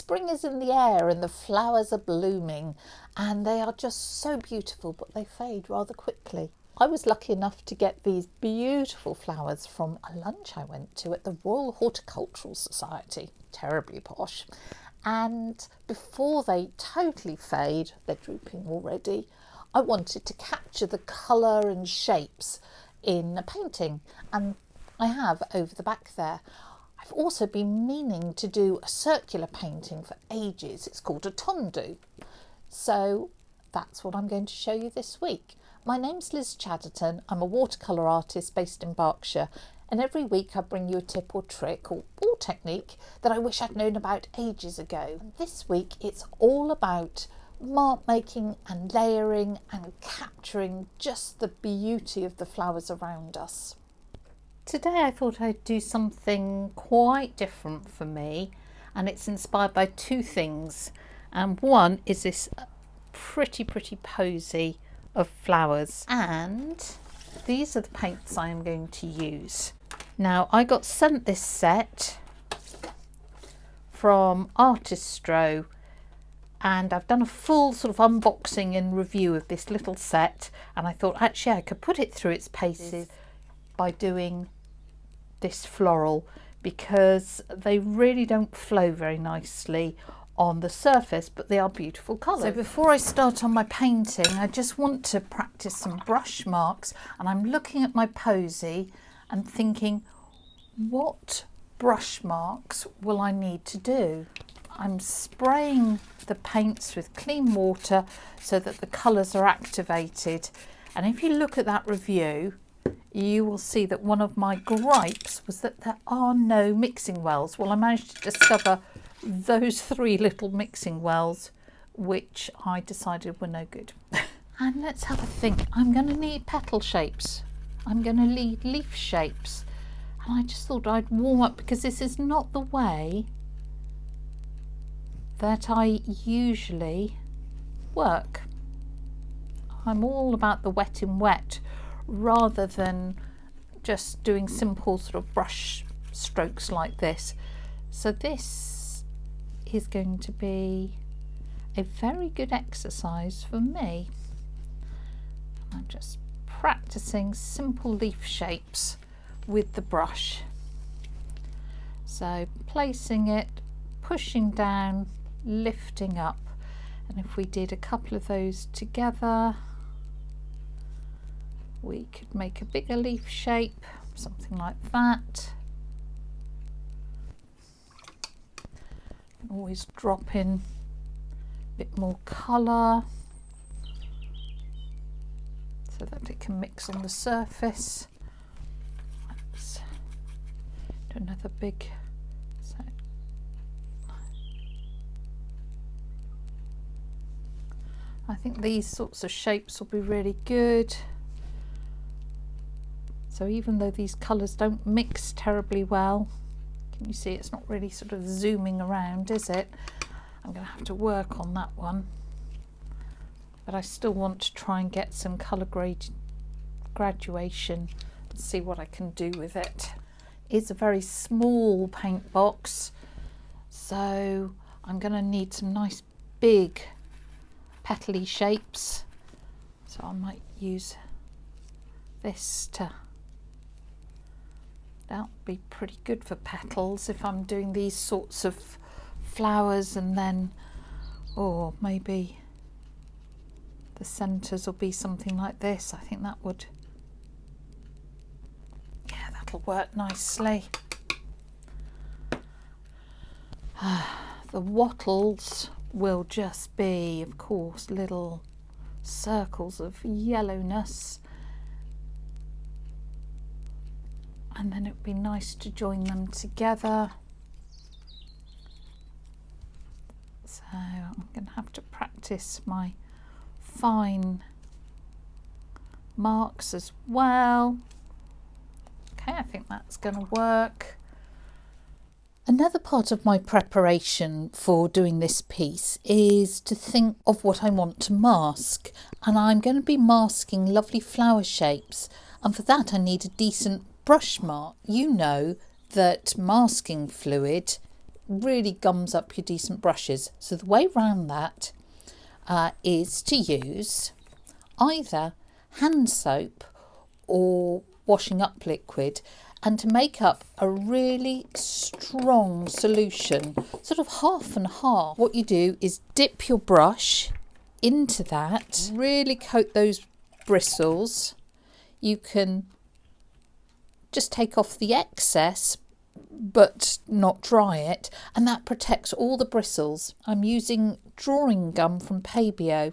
spring is in the air and the flowers are blooming and they are just so beautiful, but they fade rather quickly. I was lucky enough to get these beautiful flowers from a lunch I went to at the Royal Horticultural Society, terribly posh. And before they totally fade, they're drooping already, I wanted to capture the colour and shapes in a painting, and I have over the back there. I've also been meaning to do a circular painting for ages. It's called a tondo. So that's what I'm going to show you this week. My name's Liz Chatterton. I'm a watercolour artist based in Berkshire, and every week I bring you a tip or trick or technique that I wish I'd known about ages ago. And this week it's all about mark making and layering and capturing just the beauty of the flowers around us. Today I thought I'd do something quite different for me, and it's inspired by two things. And one is this pretty posy of flowers, and these are the paints I am going to use. Now, I got sent this set from Artistro, and I've done a full sort of unboxing and review of this little set, and I thought actually I could put it through its paces by doing this floral, because they really don't flow very nicely on the surface, but they are beautiful colours. So before I start on my painting, I just want to practice some brush marks, and I'm looking at my posy and thinking, what brush marks will I need to do? I'm spraying the paints with clean water so that the colours are activated, and if you look at that review, you will see that one of my gripes was that there are no mixing wells. Well, I managed to discover those three little mixing wells, which I decided were no good. And let's have a think. I'm going to need petal shapes. I'm going to need leaf shapes. And I just thought I'd warm up, because this is not the way that I usually work. I'm all about the wet in wet, rather than just doing simple sort of brush strokes like this. So this is going to be a very good exercise for me. I'm just practicing simple leaf shapes with the brush. So placing it, pushing down, lifting up, and if we did a couple of those together, we could make a bigger leaf shape, something like that. Always drop in a bit more colour so that it can mix on the surface. Let's do another big set. I think these sorts of shapes will be really good. So even though these colours don't mix terribly well, can you see it's not really sort of zooming around, is it? I'm going to have to work on that one. But I still want to try and get some colour graduation and see what I can do with it. It's a very small paint box, so I'm going to need some nice big petally shapes. So I might use this to... That'll be pretty good for petals if I'm doing these sorts of flowers, and then, or maybe the centres will be something like this. I think that would, yeah, that'll work nicely. The wattles will just be, of course, little circles of yellowness. And then it would be nice to join them together. So I'm going to have to practice my fine marks as well. Okay, I think that's going to work. Another part of my preparation for doing this piece is to think of what I want to mask. And I'm going to be masking lovely flower shapes. And for that I need a decent brush mark. You know that masking fluid really gums up your decent brushes. So the way around that is to use either hand soap or washing up liquid, and to make up a really strong solution, sort of half and half. What you do is dip your brush into that, really coat those bristles. You can just take off the excess but not dry it, and that protects all the bristles. I'm using drawing gum from Pabio.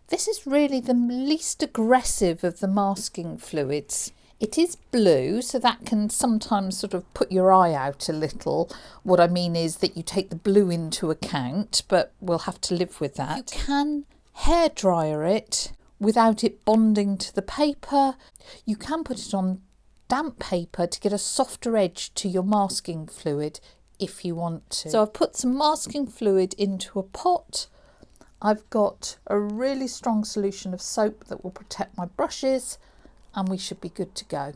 This is really the least aggressive of the masking fluids. It is blue, so that can sometimes sort of put your eye out a little. What I mean is that you take the blue into account, but we'll have to live with that. You can hair dryer it without it bonding to the paper. You can put it on damp paper to get a softer edge to your masking fluid if you want to. So I've put some masking fluid into a pot. I've got a really strong solution of soap that will protect my brushes, and we should be good to go.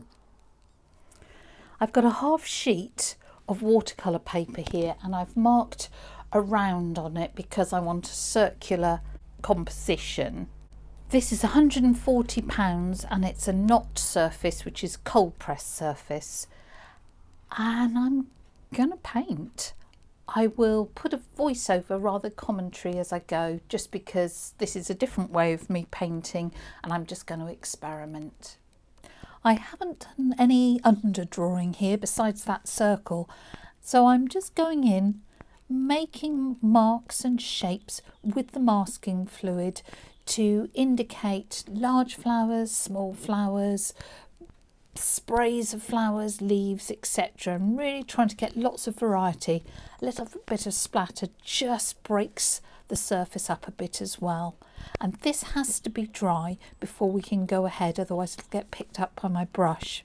I've got a half sheet of watercolour paper here, and I've marked a round on it because I want a circular composition. This is £140 and it's a knot surface, which is cold press surface, and I'm gonna paint. I will put a voiceover, rather commentary, as I go, just because this is a different way of me painting and I'm just going to experiment. I haven't done any underdrawing here besides that circle, so I'm just going in, making marks and shapes with the masking fluid to indicate large flowers, small flowers, sprays of flowers, leaves, etc. I'm really trying to get lots of variety. A little bit of splatter just breaks the surface up a bit as well. And this has to be dry before we can go ahead, otherwise it'll get picked up by my brush.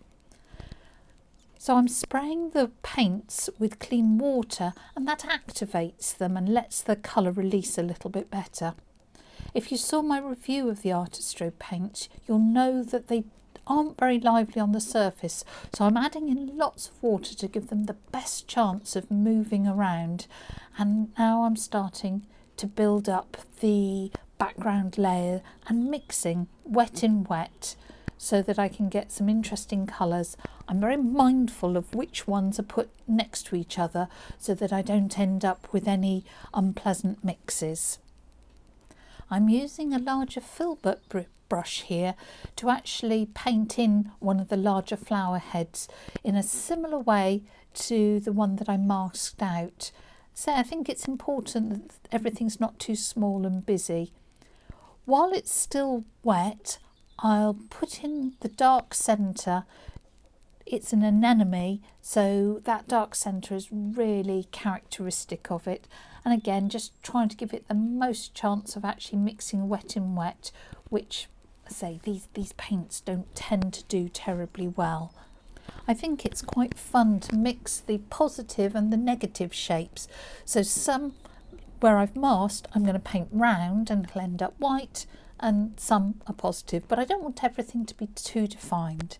So I'm spraying the paints with clean water, and that activates them and lets the colour release a little bit better. If you saw my review of the Artistro paints, you'll know that they aren't very lively on the surface, so I'm adding in lots of water to give them the best chance of moving around. And now I'm starting to build up the background layer and mixing wet in wet so that I can get some interesting colours. I'm very mindful of which ones are put next to each other so that I don't end up with any unpleasant mixes. I'm using a larger filbert brush here to actually paint in one of the larger flower heads in a similar way to the one that I masked out. So I think it's important that everything's not too small and busy. While it's still wet, I'll put in the dark centre. It's an anemone, so that dark centre is really characteristic of it. And again, just trying to give it the most chance of actually mixing wet in wet, which, I say, these paints don't tend to do terribly well. I think it's quite fun to mix the positive and the negative shapes. So some where I've masked, I'm going to paint round and it'll end up white, and some are positive, but I don't want everything to be too defined.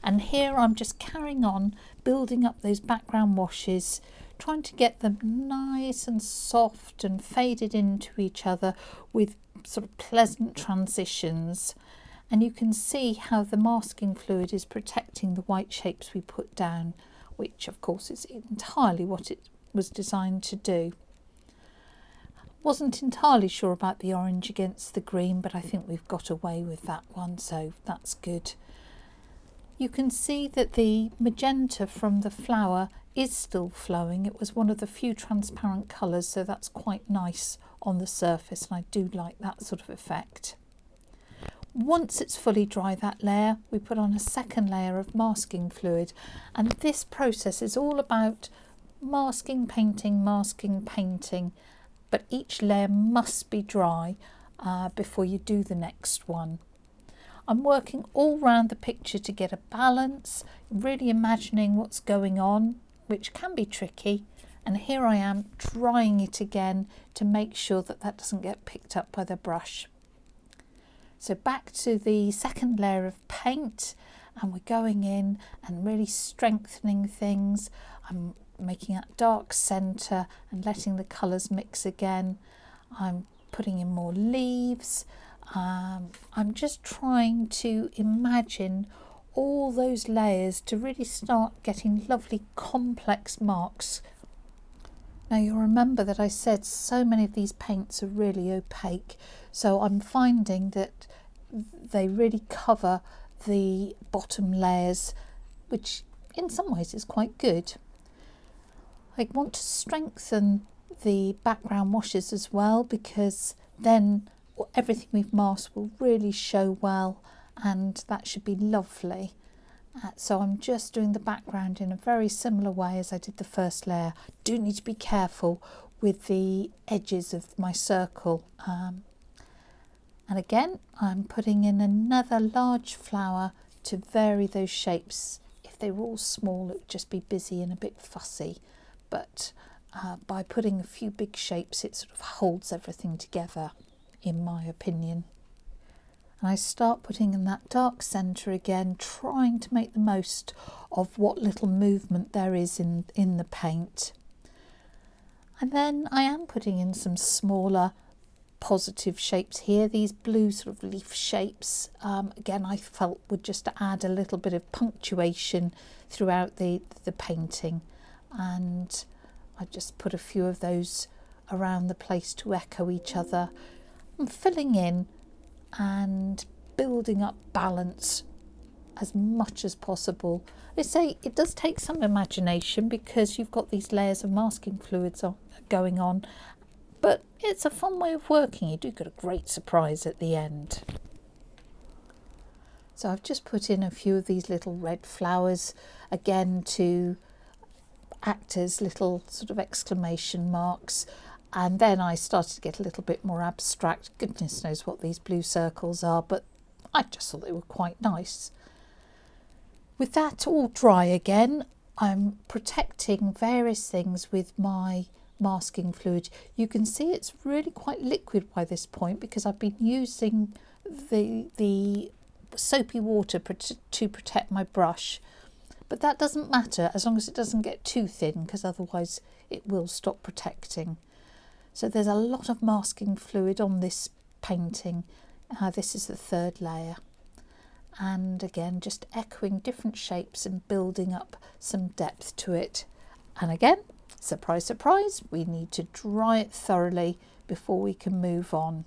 And here I'm just carrying on building up those background washes, trying to get them nice and soft and faded into each other with sort of pleasant transitions. And you can see how the masking fluid is protecting the white shapes we put down, which of course is entirely what it was designed to do. Wasn't entirely sure about the orange against the green, but I think we've got away with that one, so that's good. You can see that the magenta from the flower is still flowing. It was one of the few transparent colours, so that's quite nice on the surface, and I do like that sort of effect. Once it's fully dry, that layer, we put on a second layer of masking fluid, and this process is all about masking, painting, but each layer must be dry before you do the next one. I'm working all round the picture to get a balance, really imagining what's going on, which can be tricky. And here I am drying it again to make sure that that doesn't get picked up by the brush. So back to the second layer of paint, and we're going in and really strengthening things. I'm making that dark centre and letting the colours mix again. I'm putting in more leaves. I'm just trying to imagine all those layers to really start getting lovely complex marks. Now you'll remember that I said so many of these paints are really opaque, so I'm finding that they really cover the bottom layers, which in some ways is quite good. I want to strengthen the background washes as well, because then everything we've masked will really show well, and that should be lovely. So I'm just doing the background in a very similar way as I did the first layer. I do need to be careful with the edges of my circle. And again, I'm putting in another large flower to vary those shapes. If they were all small, it would just be busy and a bit fussy. But by putting a few big shapes, it sort of holds everything together, in my opinion. And I start putting in that dark centre again, trying to make the most of what little movement there is in the paint. And then I am putting in some smaller positive shapes here, these blue sort of leaf shapes. Again, I felt would just add a little bit of punctuation throughout the painting. And I just put a few of those around the place to echo each other. I'm filling in and building up balance as much as possible. They say it does take some imagination because you've got these layers of masking fluids going on, but it's a fun way of working. You do get a great surprise at the end. So I've just put in a few of these little red flowers again to act as little sort of exclamation marks. And then I started to get a little bit more abstract. Goodness knows what these blue circles are, but I just thought they were quite nice. With that all dry again, I'm protecting various things with my masking fluid. You can see it's really quite liquid by this point because I've been using the soapy water to protect my brush. But that doesn't matter as long as it doesn't get too thin, because otherwise it will stop protecting. So there's a lot of masking fluid on this painting. This is the third layer. And again, just echoing different shapes and building up some depth to it. And again, surprise, surprise, we need to dry it thoroughly before we can move on.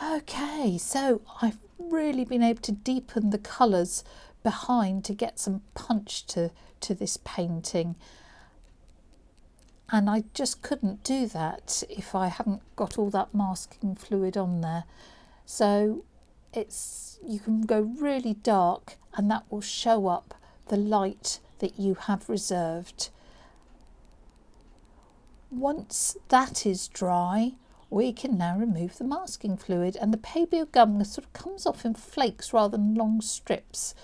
Okay, so I've really been able to deepen the colours behind to get some punch to this painting. And I just couldn't do that if I hadn't got all that masking fluid on there. So you can go really dark and that will show up the light that you have reserved. Once that is dry, we can now remove the masking fluid, and the papier gum sort of comes off in flakes rather than long strips.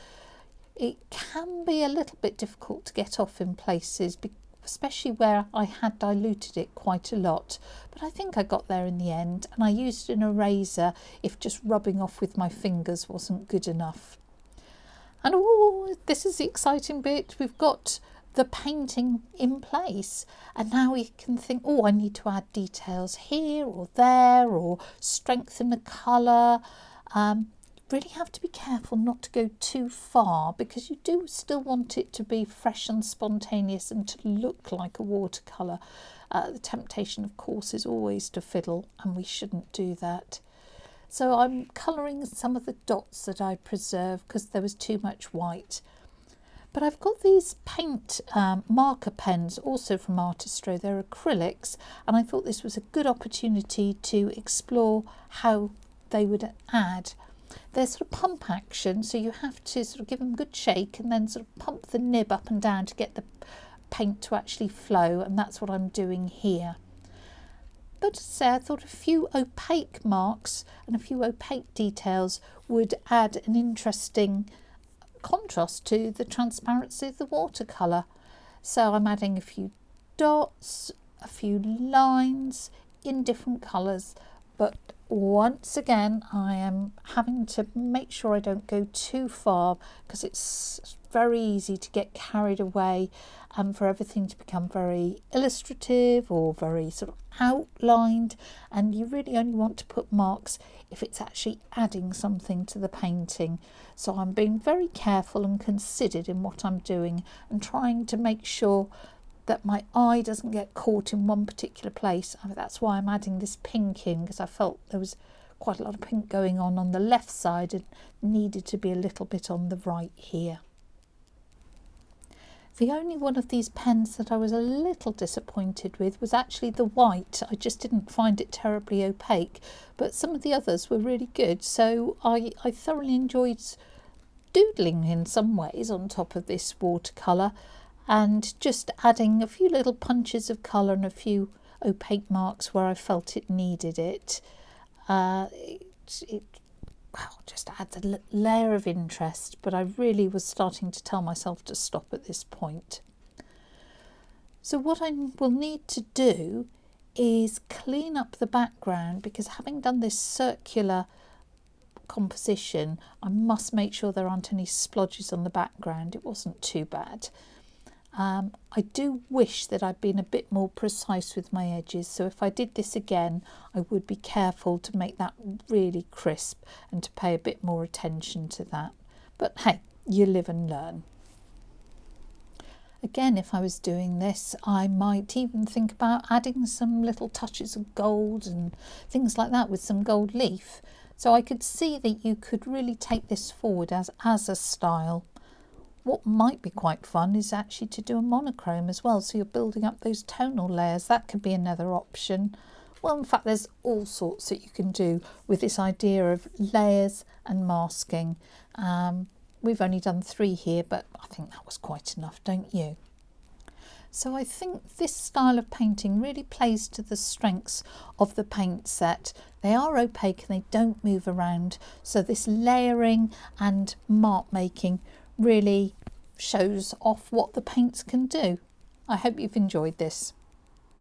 It can be a little bit difficult to get off in places, especially where I had diluted it quite a lot, but I think I got there in the end, and I used an eraser if just rubbing off with my fingers wasn't good enough. And oh, this is the exciting bit. We've got the painting in place, and now we can think, oh, I need to add details here or there, or strengthen the colour. Really have to be careful not to go too far, because you do still want it to be fresh and spontaneous and to look like a watercolour. The temptation, of course, is always to fiddle, and we shouldn't do that. So I'm colouring some of the dots that I preserved because there was too much white. But I've got these paint marker pens also from Artistro. They're acrylics, and I thought this was a good opportunity to explore how they would add. They're sort of pump action, so you have to sort of give them a good shake and then sort of pump the nib up and down to get the paint to actually flow, and that's what I'm doing here. But as I say, I thought a few opaque marks and a few opaque details would add an interesting contrast to the transparency of the watercolour. So I'm adding a few dots, a few lines in different colours, but once again I am having to make sure I don't go too far, because it's very easy to get carried away and for everything to become very illustrative or very sort of outlined, and you really only want to put marks if it's actually adding something to the painting. So I'm being very careful and considered in what I'm doing and trying to make sure that my eye doesn't get caught in one particular place. That's why I'm adding this pink in, because I felt there was quite a lot of pink going on the left side and needed to be a little bit on the right here. The only one of these pens that I was a little disappointed with was actually the white. I just didn't find it terribly opaque, but some of the others were really good. So I thoroughly enjoyed doodling in some ways on top of this watercolour, and just adding a few little punches of colour and a few opaque marks where I felt it needed it. It just adds a layer of interest, but I really was starting to tell myself to stop at this point. So what I will need to do is clean up the background, because having done this circular composition, I must make sure there aren't any splodges on the background. It wasn't too bad. I do wish that I'd been a bit more precise with my edges, so if I did this again I would be careful to make that really crisp and to pay a bit more attention to that. But hey, you live and learn. Again, if I was doing this, I might even think about adding some little touches of gold and things like that with some gold leaf. So I could see that you could really take this forward as a style. What might be quite fun is actually to do a monochrome as well, so you're building up those tonal layers. That could be another option. Well, in fact, there's all sorts that you can do with this idea of layers and masking. We've only done 3 here, but I think that was quite enough, don't you? So I think this style of painting really plays to the strengths of the paint set. They are opaque and they don't move around, so this layering and mark making really shows off what the paints can do. I hope you've enjoyed this.